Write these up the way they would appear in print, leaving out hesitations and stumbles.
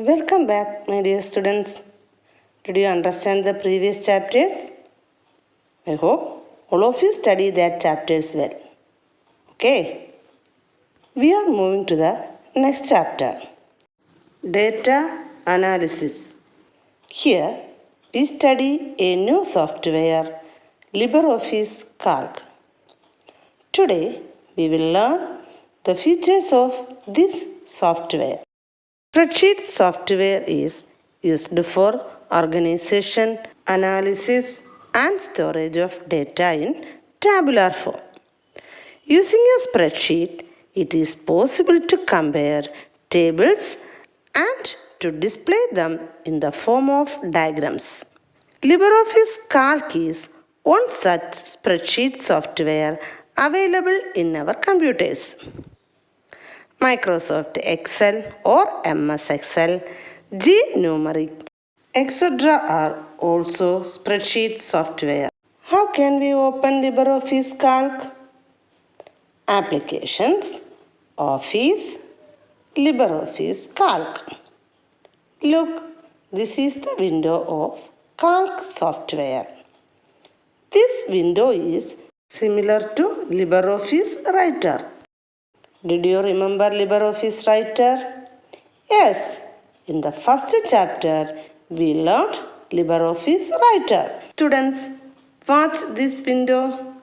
Welcome back, my dear students. Did you understand the previous chapters? I hope all of you study that chapters well. Okay. We are moving to the next chapter. Data analysis. Here we study a new software, LibreOffice Calc. Today we will learn the features of this software. Spreadsheet software is used for organization, analysis, and storage of data in tabular form. Using a spreadsheet, it is possible to compare tables and to display them in the form of diagrams. LibreOffice Calc is one such spreadsheet software available in our computers. Microsoft Excel or MS Excel, GNumeric, etc. are also spreadsheet software. How can we open LibreOffice Calc? Applications, Office, LibreOffice Calc. Look, this is the window of Calc software. This window is similar to LibreOffice Writer. Did you remember LibreOffice Writer? Yes, in the first chapter we learned LibreOffice Writer. Students, watch this window.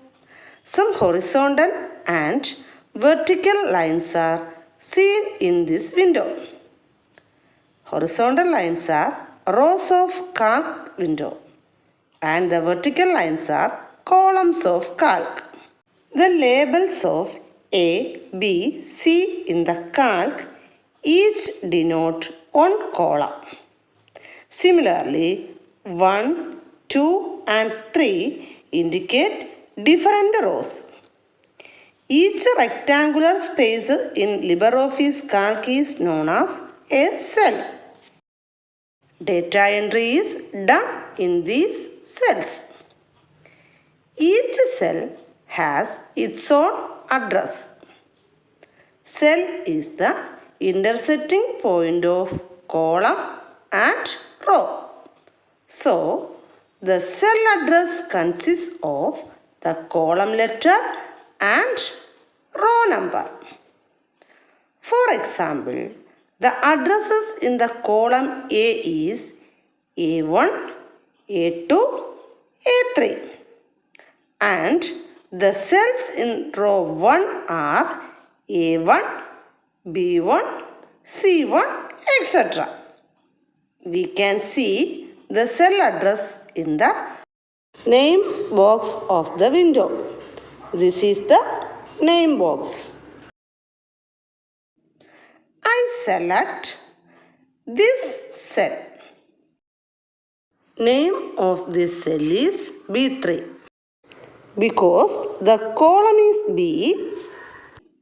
Some horizontal and vertical lines are seen in this window. Horizontal lines are rows of Calc window and the vertical lines are columns of Calc. The labels of A, B, C in the Calc each denote one column. Similarly, 1, 2 and 3 indicate different rows. Each rectangular space in LibreOffice Calc is known as a cell. Data entry is done in these cells. Each cell has its own address. Cell is the intersecting point of column and row. So, the cell address consists of the column letter and row number. For example, the addresses in the column A is A1, A2, A3 and the cells in row 1 are A1, B1, C1, etc. We can see the cell address in the name box of the window. This is the name box. I select this cell. Name of this cell is B3 because the column is B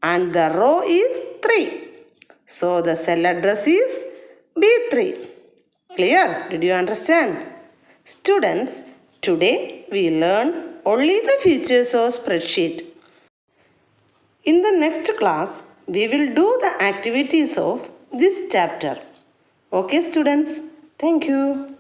and the row is 3. So the cell address is B3. Clear? Did you understand? Students, today we learn only the features of spreadsheet. In the next class, we will do the activities of this chapter. Okay, students? Thank you.